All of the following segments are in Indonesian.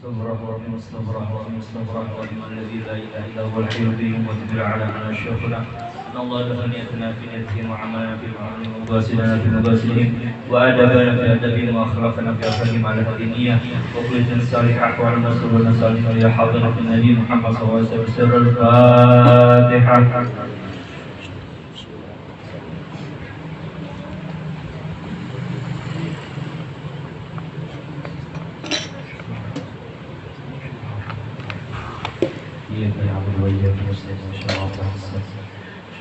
Astagfirullahaladzim, astagfirullahaladzim, astagfirullahaladzim, alladzi la ilaha illa huwal hayyul qayyum wa tubila ala ana syafuna. Allah lahu niyatuna fi niyatihim wa amalana fi amalihim wa basilana fi mabasilihim wa adabana fi adabihim wa akhlaqana fi akhlaqihim ala hadiniyah wa kullitin salihah wa ala nasuluna salihah ya hadratin Nabi Muhammad sallallahu alaihi wasallam. Al-Fatihah.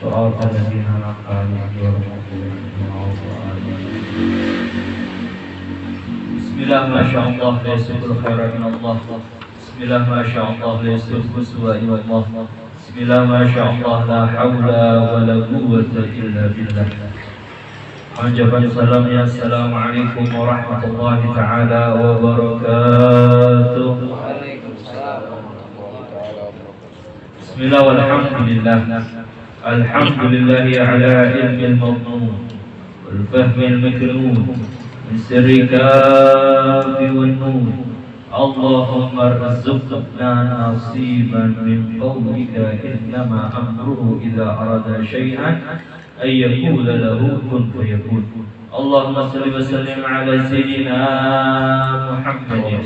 صراط الذين أنعمت عليهم غير المغضوب عليهم. بسم الله ما شاء الله لا يسوق الخير من الله. بسم الله ما شاء الله لا يسوق السوء من الله. بسم الله ما شاء الله لا حول ولا قوة إلا بالله. Panjatan salam ya, assalamualaikum warahmatullahi ta'ala wabarakatuh. Bismillah walhamdulillah. Alhamdulillahi ala ilmi al-madmun wal fahmi al-maknun min sirri kafi wal nun. Allahumma arzuqna nasiban min qawlika innama amruhu idha arada shay'an ay yaqula lahu kun fayakun. Allahumma salli wa sallim ala sayyidina Muhammad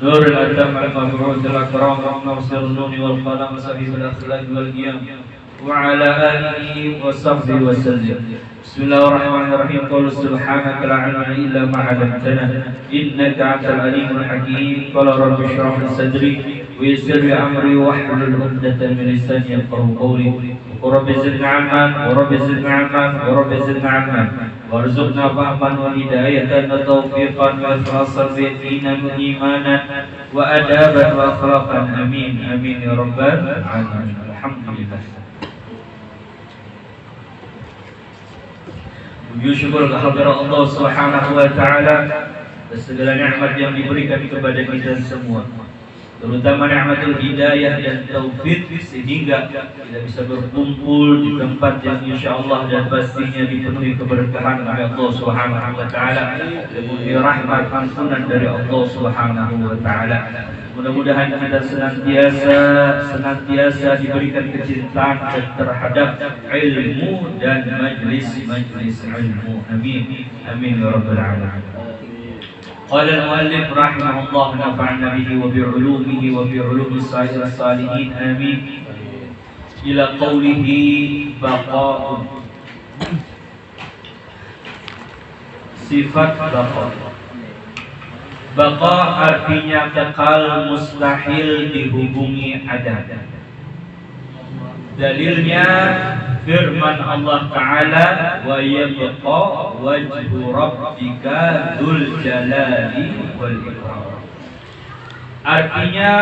نور الأتم المبعوث الأكرم ناصر النون والقلم صاحب الأخلاق والقيام وعلى آله وصحبه وسلم. بسم الله الرحمن الرحيم. قل سبحانك لا علم إلا ما علمتنا إنك أنت العليم الحكيم. قال رب اشرح لي صدري ويسر لي أمري واحلل عقدة من لساني يفقهوا قولي. ورب زدنا علما ورب زدنا علما ورب زدنا علما وارزقنا فهما وهداية وتوفيقا وإخلاصا ويقينا وإيمانا وأدابا وأخلاقا آمين آمين يا رب العالمين. الحمد لله. Puji syukur kehadirat Allah Subhanahu wa taala atas segala nikmat yang diberikan kepada kita semua, terutama nikmatul hidayah dan taufik sehingga kita bisa berkumpul di tempat yang insyaallah dan pastinya dipenuhi keberkahan oleh Allah Subhanahu wa taala, dipenuhi rahmat ampunan dari Allah Subhanahu wa taala. Mudah-mudahan kita senantiasa diberikan kecintaan terhadap ilmu dan majlis ilmu. Amin amin ya rabbal alamin. قال المؤلف رحمه الله نفعنا به وبعلومه وبعلوم الصالحين آمين إلى قوله بقاء. Sifat baqa artinya kekal, mustahil dihubungi ada. Dalilnya firman Allah Ta'ala wa yabqa wajhu rabbika dzul jalali wal ikram. Artinya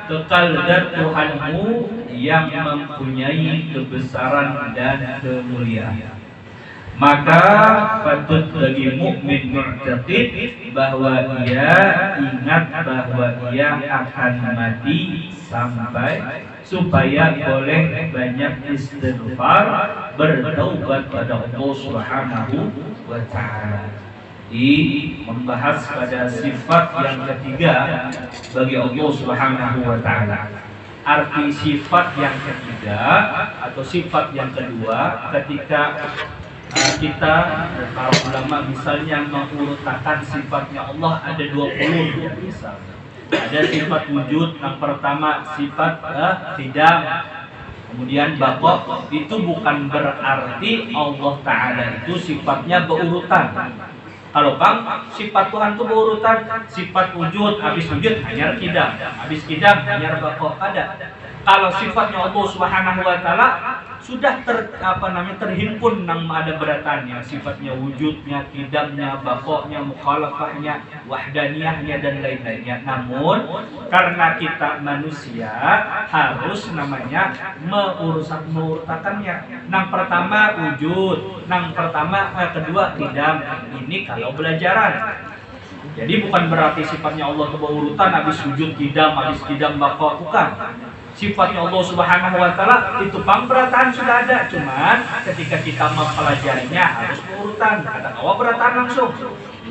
kekal zat Tuhanmu yang mempunyai kebesaran dan kemuliaan. Maka patut bagi mukmin mu'taqid bahwa ia ingat bahwa ia akan mati sampai supaya boleh banyak istighfar, bertaubat pada Allah Subhanahu wa taala. Di membahas pada sifat yang ketiga bagi Allah Subhanahu wa taala. Arti sifat yang ketiga atau sifat yang kedua ketika kita para ulama misalnya mengurutkan sifatnya Allah ada 20 ya, misal. Ada sifat wujud, yang pertama sifat qidam, kemudian baqa. Itu bukan berarti Allah Ta'ala itu sifatnya berurutan. Kalau sifat Tuhan itu berurutan, sifat wujud, habis wujud hanya qidam, habis qidam hanya baqa. Ada. Kalau sifatnya Allah Subhanahu wa taala sudah terhimpun nang ada beratannya, sifatnya wujudnya, qidamnya, baqanya, mukhalafahnya, wahdaniyahnya dan lain-lainnya. Namun karena kita manusia harus namanya mengurutakannya. Nang pertama wujud, nang kedua qidam. Ini kalau belajaran. Jadi bukan berarti sifatnya Allah itu berurutan, habis wujud qidam, habis qidam baqa, bukan. Sifatnya Allah Subhanahu wa taala itu pemberatan sudah ada, cuman ketika kita mempelajarinya harus berurutan. Kata Allah beratan langsung.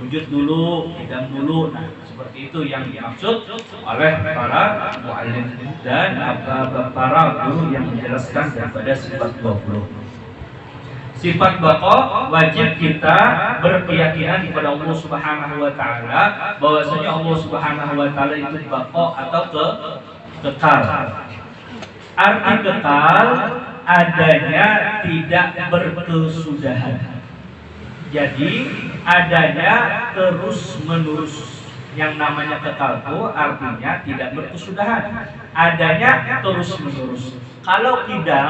Wujud dulu, qidam dulu. Nah, Seperti itu yang dimaksud oleh para muallim dan para guru yang menjelaskan daripada sifat 20. Sifat baqa wajib kita berkeyakinan kepada Allah Subhanahu wa taala bahwasanya Allah Subhanahu wa taala itu baqa atau kekal. Arti kekal adanya tidak berkesudahan. Jadi adanya terus menerus. Yang namanya kekal itu artinya tidak berkesudahan. Adanya terus menerus. Kalau tidak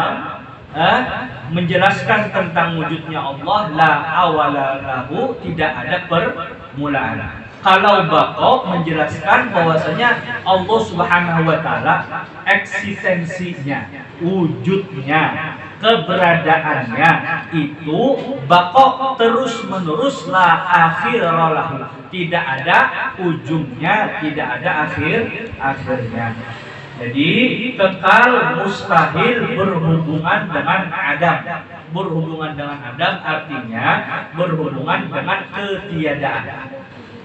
menjelaskan tentang wujudnya Allah, la awala lahu, tidak ada permulaan. Kalau baqa menjelaskan bahwasanya Allah Subhanahu wa taala eksistensinya, wujudnya, keberadaannya itu baqa terus menerus, la akhira lahu, tidak ada ujungnya, tidak ada akhirnya. Jadi kekal mustahil berhubungan dengan adam. Berhubungan dengan adam artinya berhubungan dengan ketiadaan.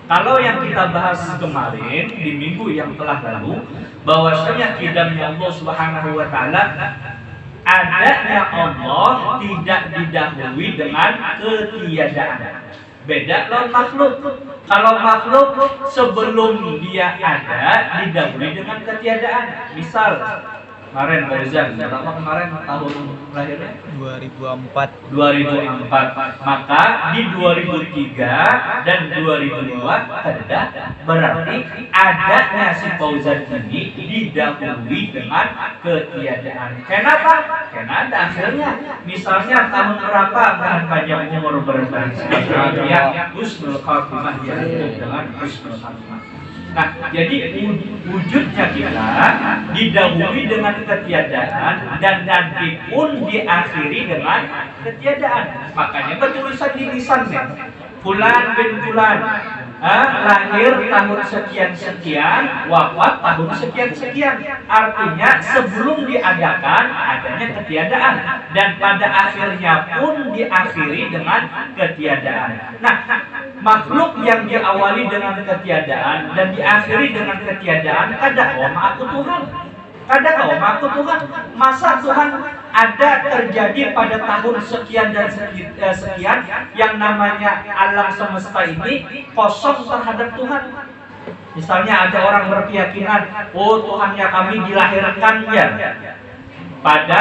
Kalau yang kita bahas kemarin di minggu yang telah lalu, bahwasanya qidamnya Allah Subhanahu wa taala, adanya Allah tidak didahului dengan ketiadaan. Beda lawan makhluk. Kalau makhluk sebelum dia ada didahului dengan ketiadaan. Misal kemarin Fauzan, berapa kemarin tahun lahirnya? 2004. Maka di 2003 dan 2002 ada berarti adanya si Fauzan ini didahului dengan ketiadaan. Kenapa? Karena ada akhirnya. Misalnya tahun berapa kan panjang umur berbahagia ya husnul khatimah ya dengan husnul khatimah. Nah, jadi wujudnya kita didahului dengan ketiadaan dan nanti pun diakhiri dengan ketiadaan. Makanya bertulisan di lisannya, Fulan bin Fulan, lahir tahun sekian-sekian, wafat tahun sekian-sekian. Artinya sebelum diadakan adanya ketiadaan dan pada akhirnya pun diakhiri dengan ketiadaan. Nah, makhluk yang diawali dengan ketiadaan dan diakhiri dengan ketiadaan, kadang aku Tuhan. Kadang aku Tuhan. Masa Tuhan ada terjadi pada tahun sekian dan sekian yang namanya alam semesta ini kosong terhadap Tuhan? Misalnya ada orang berkeyakinan, oh Tuhannya kami dilahirkan ya pada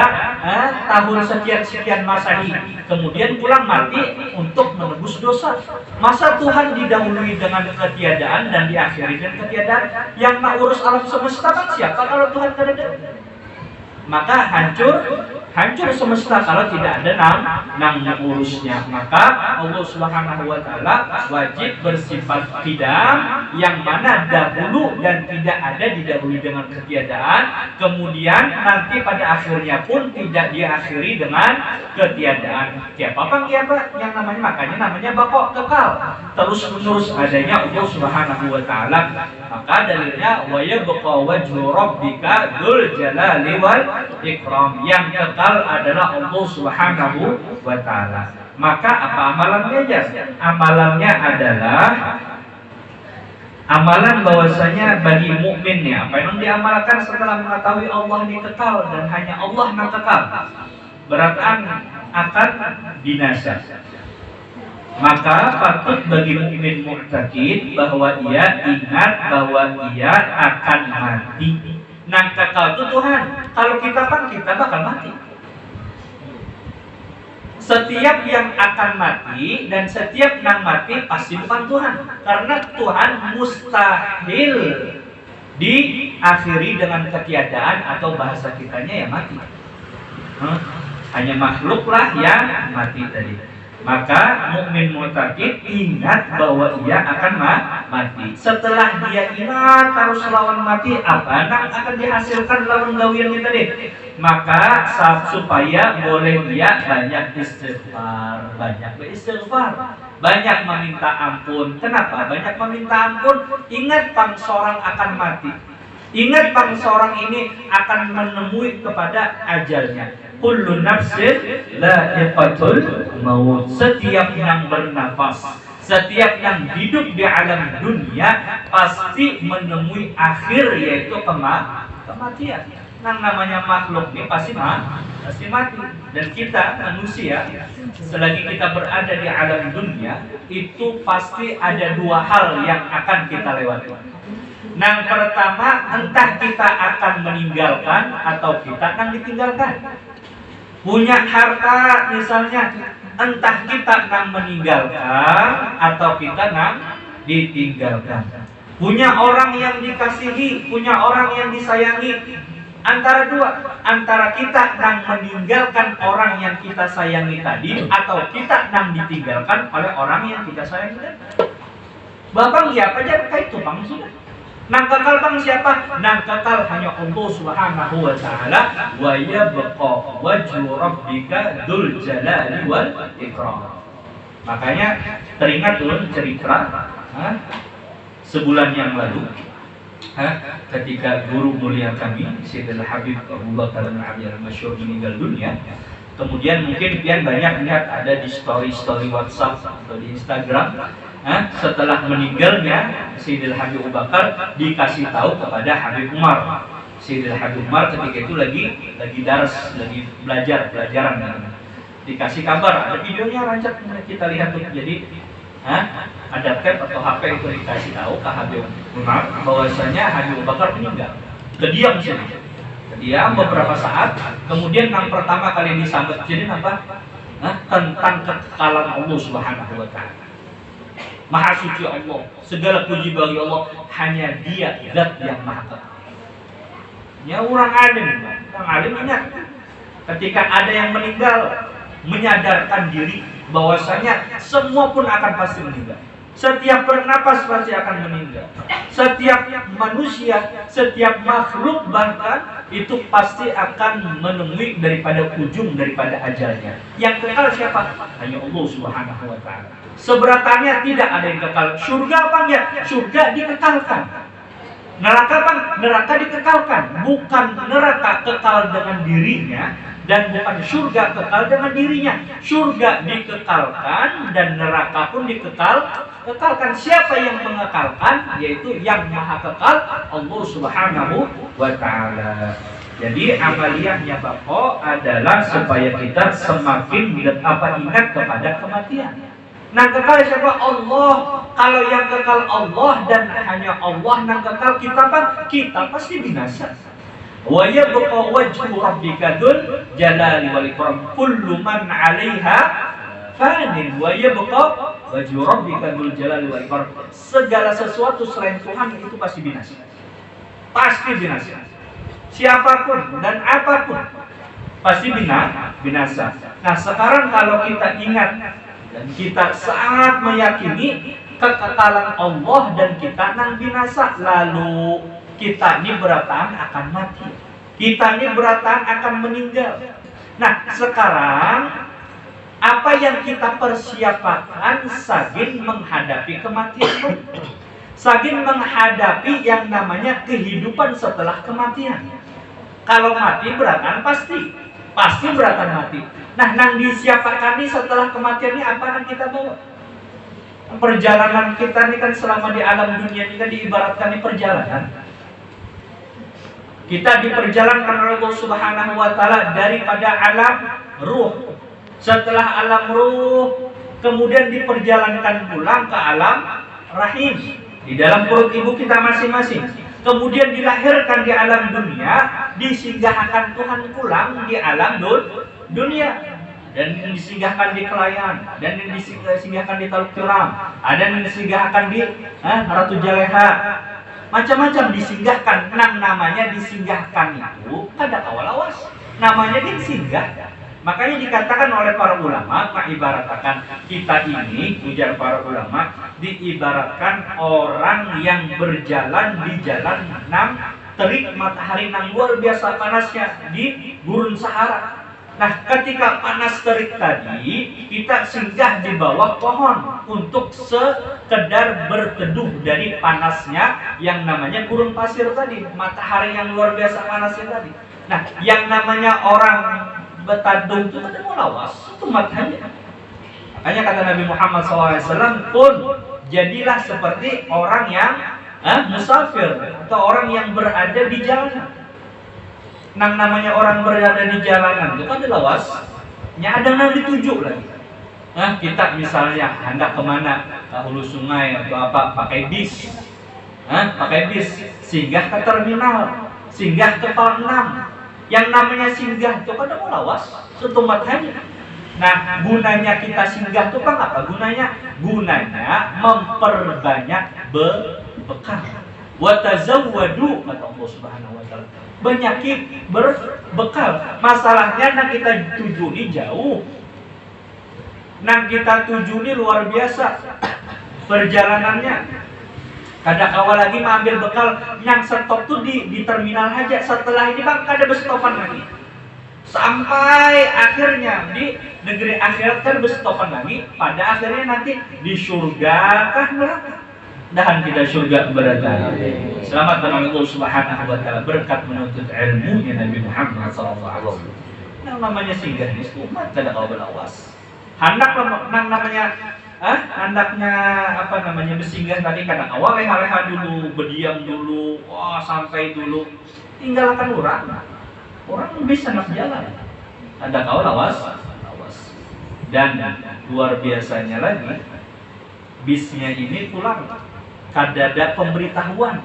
tahun sekian-sekian Masehi, kemudian pulang mati untuk menebus dosa. Masa Tuhan didahului dengan ketiadaan dan diakhiri dengan ketiadaan? Yang nak urus alam semesta kan siapa kalau Tuhan tidak ada? Maka hancur semesta kalau tidak ada nang mengurusnya. Maka Allah Subhanahu wa taala wajib bersifat qidam yang mana dahulu dan tidak ada didahului dengan ketiadaan, kemudian nanti pada akhirnya pun tidak diakhiri dengan ketiadaan. Siapa yang makanya namanya baqa, kekal, terus menerus adanya Allah Subhanahu wa taala. Maka dalilnya wa yabqa wajhu rabbika dzul jalali wal ikram, yang kekal adalah Allah Subhanahu wa taala. Maka apa amalannya aja? Amalannya adalah amalan bahwasanya bagi mukmin ya, apa yang diamalkan setelah mengetahui Allah ini kekal dan hanya Allah yang kekal, berarti akan binasa. Maka patut bagi mukmin mu'taqid bahwa ia ingat bahwa ia akan mati. Nang kekal itu Tuhan. Kalau kita bakal mati. Setiap yang akan mati dan setiap yang mati pasti bukan Tuhan. Karena Tuhan mustahil diakhiri dengan ketiadaan atau bahasa kitanya ya mati. Hanya makhluklah yang mati tadi. Maka mukmin mu'taqid ingat bahwa ia akan mati. Setelah dia ingat harus lawan mati, apa yang akan dihasilkan lawan gawiannya tadi? Maka supaya boleh dia banyak istighfar, banyak meminta ampun. Kenapa banyak meminta ampun? Ingat seorang akan mati. Ingat seorang ini akan menemui kepada ajalnya. Kullu nafsin dha'iqatul maut. Setiap yang bernafas, Setiap yang hidup di alam dunia pasti menemui akhir, yaitu kematian. Yang namanya makhluk ini pasti mati. Dan kita manusia, selagi kita berada di alam dunia, itu pasti ada dua hal yang akan kita lewati. Yang pertama, entah kita akan meninggalkan atau kita akan ditinggalkan. Punya harta misalnya, entah kita akan meninggalkan atau kita akan ditinggalkan. Punya orang yang dikasihi, punya orang yang disayangi, antara dua, antara kita akan meninggalkan orang yang kita sayangi tadi, atau kita akan ditinggalkan oleh orang yang kita sayangi tadi. Bapak siapa aja kayak itu bang sudah. Nang kekal bang siapa? Nang kekal hanya Allah Subhanahu wa taala. Wa yabqa wajhu rabbika dzul jalali wal ikram. Makanya teringat dulu cerita sebulan yang lalu ketika guru mulia kami Sayyidul Habib Abu Bakar Al-Abi Al-Masyhur meninggal dunia. Kemudian mungkin pian banyak lihat ada di story WhatsApp atau di Instagram. Setelah meninggalnya Sayyidul Habib Abu Bakar dikasih tahu kepada Habib Umar. Sayyidul Habib Umar ketika itu lagi dars, lagi belajaran. Dikasih kabar, ada videonya rancak kita lihat tuh. Jadi ada tab atau HP itu dikasih tahu ke Habib Umar bahwasanya Habib Abu Bakar meninggal. Kediam sini. Kediam beberapa saat, kemudian yang pertama kali disambut jadi apa? Tentang kekekalan Allah Subhanahu wa taala. Maha suci Allah, segala puji bagi Allah, hanya Dia zat yang maha kekal. Ya orang alim ingat ketika ada yang meninggal, menyadarkan diri bahwasanya semua pun akan pasti meninggal. Setiap bernapas pasti akan meninggal. Setiap manusia, setiap makhluk bahkan itu pasti akan menemui daripada ujung daripada ajalnya. Yang kekal siapa? Hanya Allah Subhanahu wa taala. Seberatannya tidak ada yang kekal. Surga apa enggak? Surga dikekalkan. Neraka apa? Neraka dikekalkan. Bukan neraka kekal dengan dirinya, dan bukan surga kekal dengan dirinya. Surga dikekalkan dan neraka pun dikekalkan. Siapa yang mengekalkan? Yaitu yang maha kekal, Allah Subhanahu wa ta'ala. Jadi amaliyahnya Bapak adalah supaya kita semakin ingat kepada kematian. Nah kekal siapa? Allah. Kalau yang kekal Allah dan hanya Allah yang kekal, kita pasti binasa. Wa yabqa wajhu rabbika dzul jalali wal ikram. Kullu man 'alaiha fanin wa yabqa wajhu rabbika dzul jalali wal ikram. Segala sesuatu selain Tuhan itu pasti binasa. Pasti binasa. Siapapun dan apapun pasti binasa. Nah, sekarang kalau kita ingat dan kita sangat meyakini kekekalan Allah dan kita nang binasa, lalu kita ini beratan akan mati. Kita ini beratan akan meninggal. Nah, sekarang apa yang kita persiapkan sagin menghadapi kematian? Sagin menghadapi yang namanya kehidupan setelah kematian. Kalau mati beratan pasti beratan mati. Nah, nang disiapkan ini setelah kematian ini apa yang kita bawa? Perjalanan kita ini kan selama di alam dunia ini kan diibaratkan di perjalanan. Kita diperjalankan oleh Allah Subhanahu wa taala daripada alam ruh. Setelah alam ruh kemudian diperjalankan pulang ke alam rahim di dalam perut ibu kita masing-masing. Kemudian dilahirkan di alam dunia, disinggahkan Tuhan pulang di alam dunia. Dan disinggahkan di Kelayan, dan disinggahkan di Taluk Tiram, ada yang disinggahkan di Ratu Jaleha, macam-macam disinggahkan. Namanya disinggahkan itu ada awal-awas, namanya disinggah. Makanya dikatakan oleh para ulama, mengibaratkan kita ini, ujar para ulama, diibaratkan orang yang berjalan di jalan terik matahari yang luar biasa panasnya di gurun Sahara. Nah, ketika panas terik tadi, kita singgah di bawah pohon untuk sekedar berteduh dari panasnya yang namanya gurun pasir tadi, matahari yang luar biasa panasnya tadi. Nah, yang namanya orang betadung itu ada lawas, itu matanya. Makanya kata Nabi Muhammad SAW, pun jadilah seperti orang yang musafir atau orang yang berada di jalanan. Namanya orang berada di jalanan itu kan lawas, ada yang dituju lagi. Kita misalnya hendak kemana, ke hulu sungai atau apa, pakai bis, singgah ke terminal, singgah ke tol 6. Yang namanya singgah itu kan mau lawas, setumbat hanya. Nah, gunanya kita singgah itu kan apa? Gunanya memperbanyak bekal. Wa tazawwadu, kata Allah Subhanahu wa taala. Banyakin berbekal. Masalahnya nak kita tuju ini jauh. Nak kita tuju ini luar biasa perjalanannya. Kadang awal lagi mengambil bekal yang stop tuh di terminal aja. Setelah ini bang ada berstopan lagi. Sampai akhirnya di negeri akhirat kan berstopan lagi. Pada akhirnya nanti di surga kah neraka. Dan kita surga berada. Selamat dengan Allah Subhanahu wa taala berkat menuntut ilmunya Nabi Muhammad SAW. Yang namanya singgah di umat kada kau belawas. Hendak namanya hendaknya bersinggah tadi kadang awal leha-leha dulu, berdiam dulu, santai dulu. Tinggalkan orang bisa nak jalan. Ada kau lawas. Dan luar biasanya lagi, bisnya ini pulang. Kadada pemberitahuan.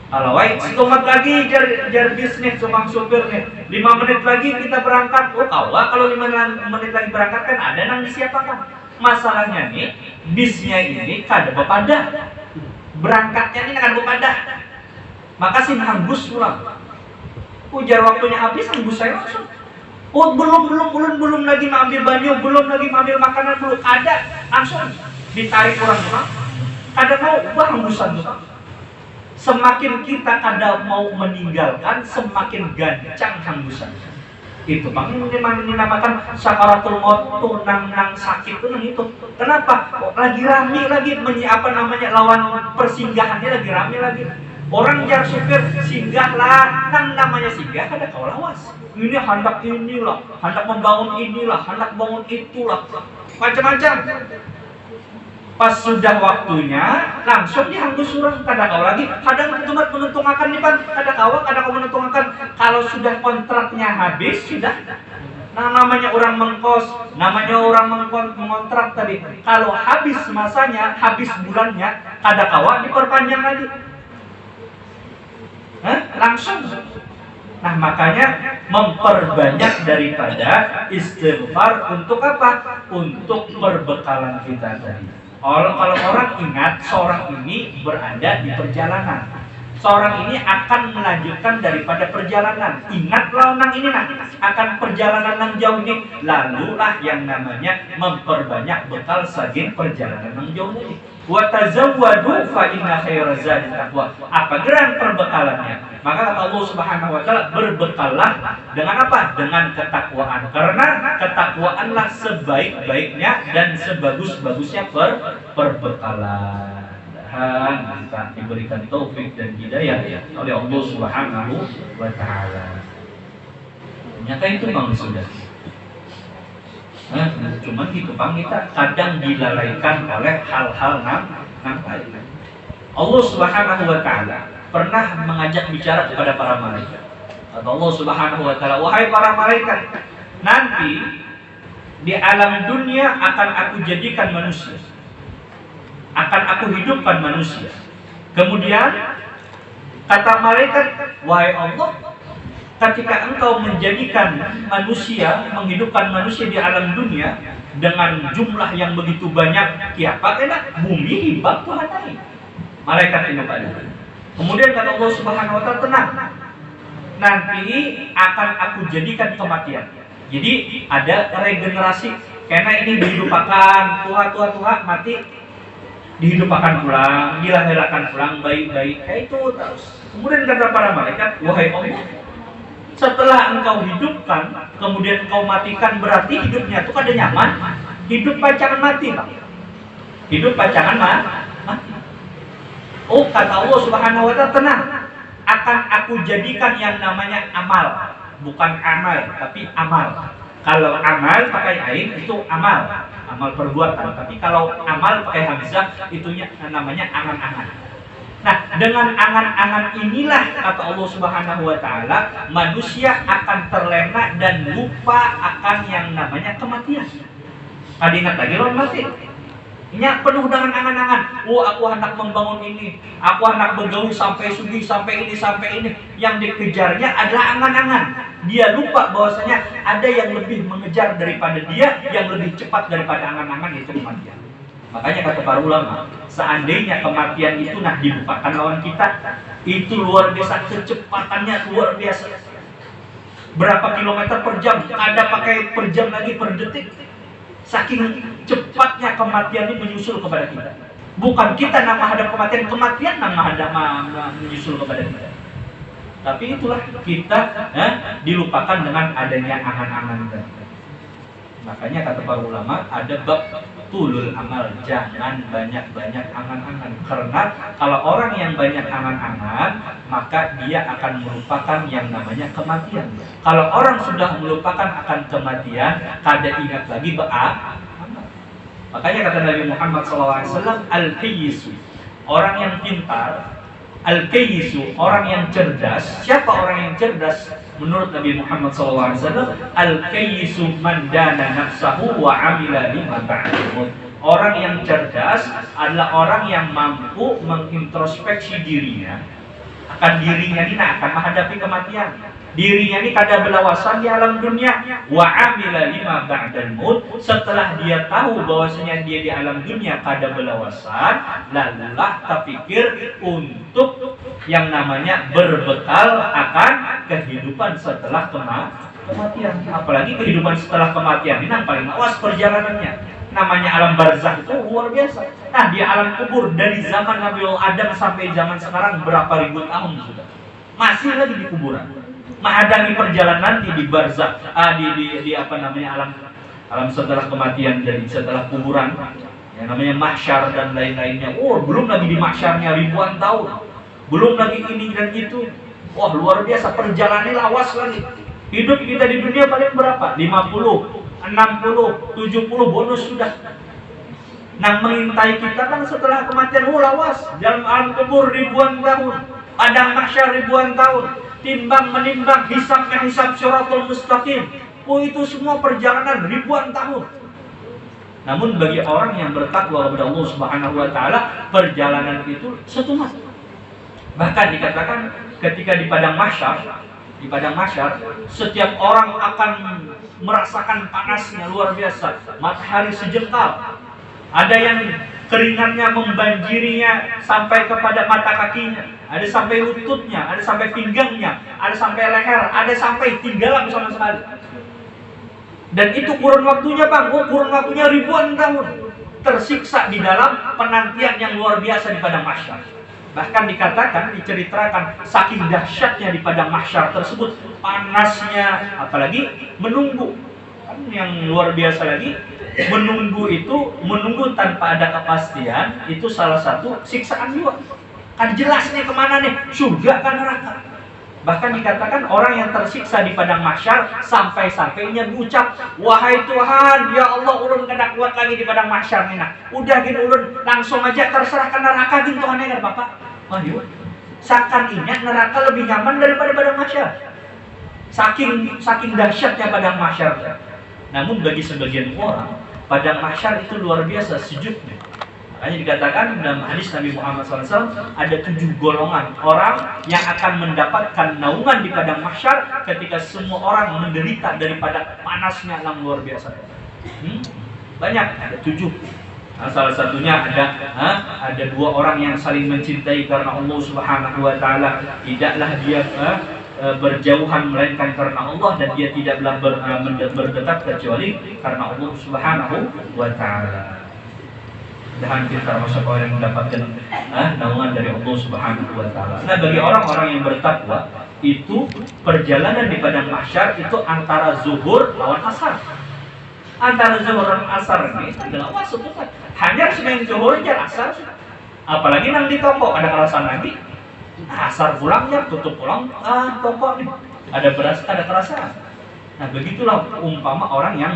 Kalau setomat lagi jar bisnis tukang supir nih. 5 menit lagi kita berangkat. Kalau 5 menit lagi berangkat kan ada nang disiapkan. Masalahnya nih, bisnya ini kada bepadah. Berangkatnya ini kada bepadah. Maka sih hanggus pulang. Ujar waktunya habis, hanggus saya langsung. Belum lagi mengambil banyu, belum lagi mengambil makanan, belum ada. Langsung ditarik orang pulang. Kada mau hanggusan tuh. Semakin kita kada mau meninggalkan, semakin gancang hanggusan. Itu bang, ini dinamakan sakaratul maut tuh nang sakit tuh nang itu. Kenapa? Lagi rame lagi lawan persinggahannya lagi rame lagi. Orang jar supir singgahlah, nang namanya singgah kada kau lawas. Ini hendak inilah, hendak membangun inilah, hendak bangun itulah, macam-macam. Pas sudah waktunya langsung dihanggus surang. Kada kau lagi kadang cuma menentukan nih pan, kada kau menentukan. Kalau sudah kontraknya habis sudah. Nah, namanya orang mengkos, namanya orang mengontrak tadi. Kalau habis masanya, habis bulannya, kada kau diperpanjang lagi. Langsung. Nah, makanya memperbanyak daripada istighfar untuk apa? Untuk perbekalan kita tadi. Kalau orang ingat seorang ini berada di perjalanan, seorang ini akan melanjutkan daripada perjalanan. Ingatlah nang ini akan perjalanan yang jauh ini. Lalulah yang namanya memperbanyak bekal saging perjalanan yang jauh ini. Wa tazawwadu fa inna khairaz zadi taqwa. Apa geran perbekalannya? Maka kata Allah Subhanahu wa taala, berbekallah dengan apa? Dengan ketakwaan. Karena ketakwaanlah sebaik-baiknya dan sebagus-bagusnya perbekalan. Dan kita diberikan taufik dan hidayah oleh Allah Subhanahu wa taala. Nyata itu Bang sudah. Cuman gitu Bang, kita kadang dilalaikan oleh hal-hal yang lain. Allah Subhanahu wa taala pernah mengajak bicara kepada para malaikat. Kata Allah Subhanahu wa taala, wahai para malaikat, nanti di alam dunia akan aku jadikan manusia. Akan aku hidupkan manusia. Kemudian kata malaikat, wahai Allah, ketika engkau menjadikan manusia, menghidupkan manusia di alam dunia dengan jumlah yang begitu banyak, apa kena bumi hibak Tuhan ini. Malaikat ini pada. Kemudian kata Allah Subhanahu wa taala, tenang. Nanti akan aku jadikan kematian. Jadi ada regenerasi. Karena ini dihidupkan, tua mati, dihidupkan pulang, dilahirkan pulang baik-baik. Kayak itu terus. Kemudian kata para malaikat, wahai Allah, setelah engkau hidupkan, kemudian engkau matikan, berarti hidupnya itu kada nyaman. Hidup pacangan mati, Pak. Hidup pacangan mati. Kata Allah Subhanahu wa taala, tenang. Akan aku jadikan yang namanya amal. Bukan amal, tapi amal. Kalau amal pakai ain itu amal. amal perbuatan. Tapi kalau amal pakai hamzah itunya namanya angan-angan. Nah, dengan angan-angan inilah kata Allah Subhanahu wa taala, manusia akan terlena dan lupa akan yang namanya kematian. Tadi ingat lagi loh mati. Nya penuh dengan angan-angan. Oh, aku hendak membangun ini, aku hendak bergaul sampai sugi, sampai ini. Yang dikejarnya adalah angan-angan. Dia lupa bahwasanya ada yang lebih mengejar daripada dia, yang lebih cepat daripada angan-angan, yaitu kematian. Makanya kata para ulama, seandainya kematian itu dilupakan lawan kita, itu luar biasa, kecepatannya luar biasa. Berapa kilometer per jam? Ada pakai per jam lagi, per detik. Saking cepatnya kematian ini menyusul kepada kita. Bukan kita nak menghadap kematian, kematian nak menghadap menyusul kepada kita. Tapi itulah kita dilupakan dengan adanya angan-angan tadi. Makanya kata para ulama ada bab tulul amal, jangan banyak-banyak angan-angan. Karena kalau orang yang banyak angan-angan, maka dia akan melupakan yang namanya kematian. Kalau orang sudah melupakan akan kematian, kada ingat lagi amal. Makanya kata Nabi Muhammad SAW, al-kayyisu, orang yang pintar, al-kayyisu, orang yang cerdas. Siapa orang yang cerdas? Menurut Nabi Muhammad SAW, al-kayyisu man dana nafsahu wa amila lima ba'dahud. Orang yang cerdas adalah orang yang mampu mengintrospeksi dirinya akan dirinya ini akan menghadapi kematian. Dirinya ini kada belawasan di alam dunia. Wa amila lima ba'dal maut. Setelah dia tahu bahwasanya dia di alam dunia kada belawasan, lalulah terpikir untuk yang namanya berbekal akan kehidupan setelah kematian. Apalagi kehidupan setelah kematian ini yang paling awas perjalanannya. Namanya alam barzakh itu luar biasa. Nah, di alam kubur dari zaman Nabi Adam sampai zaman sekarang berapa ribu tahun sudah. Masih lagi di kuburan. Menghadapi perjalanan nanti di barzakh, di apa namanya alam setelah kematian, jadi setelah kuburan, yang namanya mahsyar dan lain-lainnya. Oh, belum lagi di mahsyarnya ribuan tahun. Belum lagi ini dan itu. Wah, luar biasa, perjalanannya lawas lagi. Hidup kita di dunia paling berapa? 50, 60, 70 bonus sudah. Nah, mengintai kita kan setelah kematian, lawas. Dalam alam kubur ribuan tahun, padang mahsyar ribuan tahun, timbang menimbang, hisabnya hisab syiratul mustaqim. Oh, itu semua perjalanan ribuan tahun. Namun bagi orang yang bertakwa kepada Allah Subhanahu wa taala, perjalanan itu satu masa. Bahkan dikatakan ketika di padang mahsyar, setiap orang akan merasakan panasnya luar biasa, matahari sejengkal. Ada yang keringatnya membanjirinya sampai kepada mata kakinya, ada sampai lututnya, ada sampai pinggangnya, ada sampai leher, ada sampai tinggalan sama sekali. Dan itu kurun waktunya, Bang. Kurun waktunya ribuan tahun. Tersiksa di dalam penantian yang luar biasa di padang mahsyar. Bahkan dikatakan, diceritakan saking dahsyatnya di padang mahsyar tersebut, panasnya, apalagi menunggu. Kan yang luar biasa lagi, menunggu tanpa ada kepastian, itu salah satu siksaan juga. Kan jelasnya kemana nih? Surga kan neraka. Bahkan dikatakan orang yang tersiksa di padang mahsyar sampai-sampainya mengucap, wahai Tuhan, ya Allah, ulun kada kuat lagi di padang mahsyar nih. Udah gini ulun langsung aja terserah ke neraka gini Tuhan ya Bapak. Waduh, sakan ingat neraka lebih nyaman daripada padang mahsyar. Saking dahsyatnya padang mahsyar. Namun bagi sebagian orang, padang mahsyar itu luar biasa sejuknya. Makanya dikatakan dalam hadis Nabi Muhammad SAW, ada 7 golongan orang yang akan mendapatkan naungan di padang mahsyar ketika semua orang menderita daripada panasnya yang luar biasa. Banyak, ada 7. Nah, salah satunya ada 2 orang yang saling mencintai karena Allah Subhanahu wa taala. Tidaklah dia berjauhan melainkan karena Allah, dan dia tidaklah berdekat kecuali karena Allah Subhanahu wa taala. Dan kita termasuk orang yang mendapatkan naungan dari Allah Subhanahu wa taala. Nah, bagi orang-orang yang bertakwa, itu perjalanan di padang mahsyar itu antara zuhur lawan asar. Antara zuhur dan asar ini adalah waktu itu kan. Hanya semain zuhur aja asar. Apalagi nang di toko ada kerasan lagi. Asar pulangnya tutup pulang toko nih. Ada beras, ada kerasan. Nah, begitulah umpama orang yang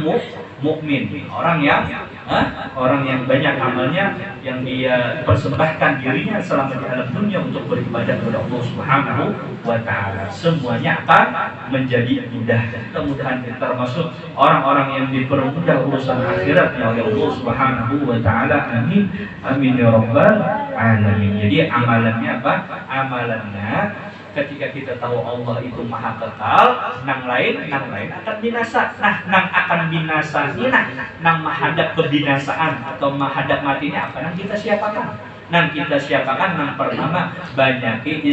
mukmin, orang yang banyak amalnya, yang dia persembahkan dirinya selama di alam dunia untuk beribadah kepada Allah Subhanahu wa taala. Semuanya akan menjadi mudah. Mudah-mudahan kita termasuk orang-orang yang dipermudah urusan akhiratnya oleh Allah Subhanahu wa taala. Amin. Amin ya rabbal alamin. Jadi amalannya apa? Amalannya ketika kita tahu Allah itu maha kekal, nang lain akan binasa. Nah, nang akan binasa ini, nang menghadap kebinasaan atau menghadap matinya apa? Nang kita siapakan? Nang kita siapakan nang pertama banyaki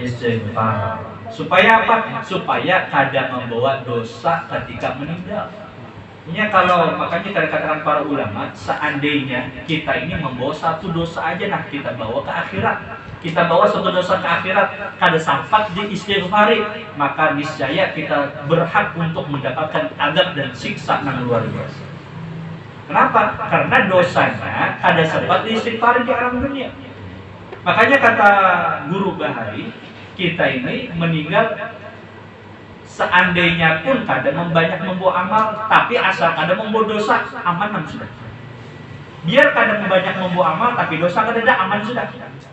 istighfar. Supaya apa? Supaya kada membawa dosa ketika meninggal. Makanya kata-kata para ulama, seandainya kita ini membawa satu dosa aja, nah kita bawa ke akhirat. Kita bawa satu dosa ke akhirat, kada sampai diistighfari, maka niscaya kita berhak untuk mendapatkan azab dan siksa yang luar biasa. Kenapa? Karena dosanya kada sempat diistighfari di alam dunia. Makanya kata Guru Bahari, kita ini meninggal seandainya pun kada banyak membawa amal, tapi asal kada membawa dosa, aman sudah. Biar kada banyak membawa amal, tapi dosa kada ada, aman sudah.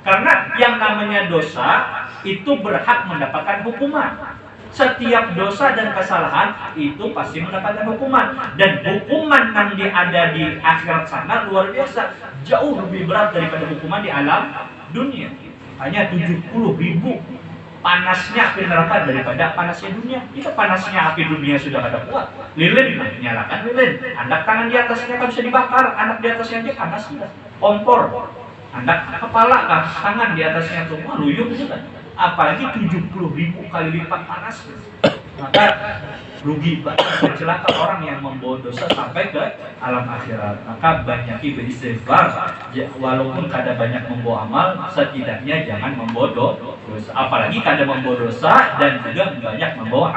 Karena yang namanya dosa itu berhak mendapatkan hukuman. Setiap dosa dan kesalahan itu pasti mendapatkan hukuman, dan hukuman yang ada di akhirat sana luar biasa, jauh lebih berat daripada hukuman di alam dunia. Hanya 70.000 panasnya api neraka daripada panasnya dunia. Itu panasnya api dunia sudah kada kuat. Lilin, nyalakan lilin. Anak tangan di atasnya kan bisa dibakar, anak di atasnya aja panas sudah. Kompor. Anak kepala kan, tangan di atasnya semua luyuh juga. Apalagi 70.000 kali lipat panas. Maka rugi banget, celaka orang yang membawa dosa sampai ke alam akhirat. Maka banyaki beristighfar, walaupun kada banyak membawa amal, setidaknya jangan membawa dosa. Apalagi kada membawa dosa dan juga banyak membawa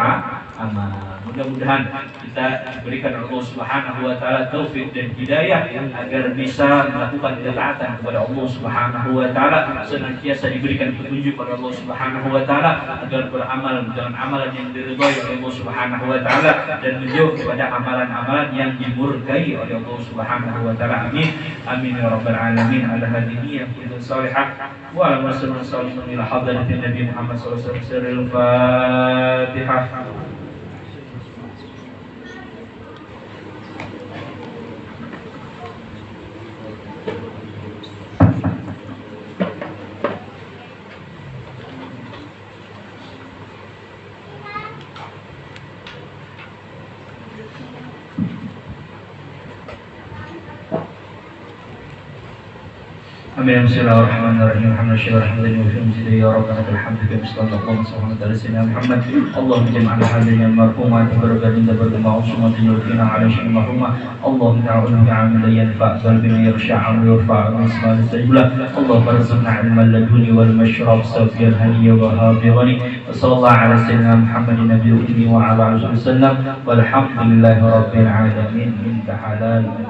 amal. Mudah-mudahan kita diberikan Allah Subhanahu wa taala taufik dan hidayah agar bisa melakukan ketaatan kepada Allah Subhanahu wa taala, senantiasa diberikan petunjuk oleh Allah Subhanahu wa taala agar beramal dengan amalan yang diridhai oleh Allah Subhanahu wa taala dan menjauh kepada amalan-amalan yang dimurkai oleh Allah Subhanahu wa taala. Amin. Amin ya rabbal alamin. Ala hadhihi yang salihah wa ala sallallahu ila hadratin Nabi Muhammad sallallahu alaihi wasallam. Al-Fatihah. Amin. Bismillahirrahmanirrahim. Alhamdulillah ya rabbana alhamdu sallallahu alaihi wasallam Muhammad. Allahumma jam'al hadhihi al-marhumat barakatan berjamaah sumatin yurfina ala syai'in marhumah. Allahumma ta'awun bi'amal yanfa' qalbina yarsha'u yurfa' ismal sajlah. Allahumma arzuqna ilman laduni wal mashrab safiyan haniya wa hadirani. Sallallahu ala sayyidina Muhammadin nabiyyi wa ala alihi wasallam. Walhamdulillahi rabbil alamin. Min halal min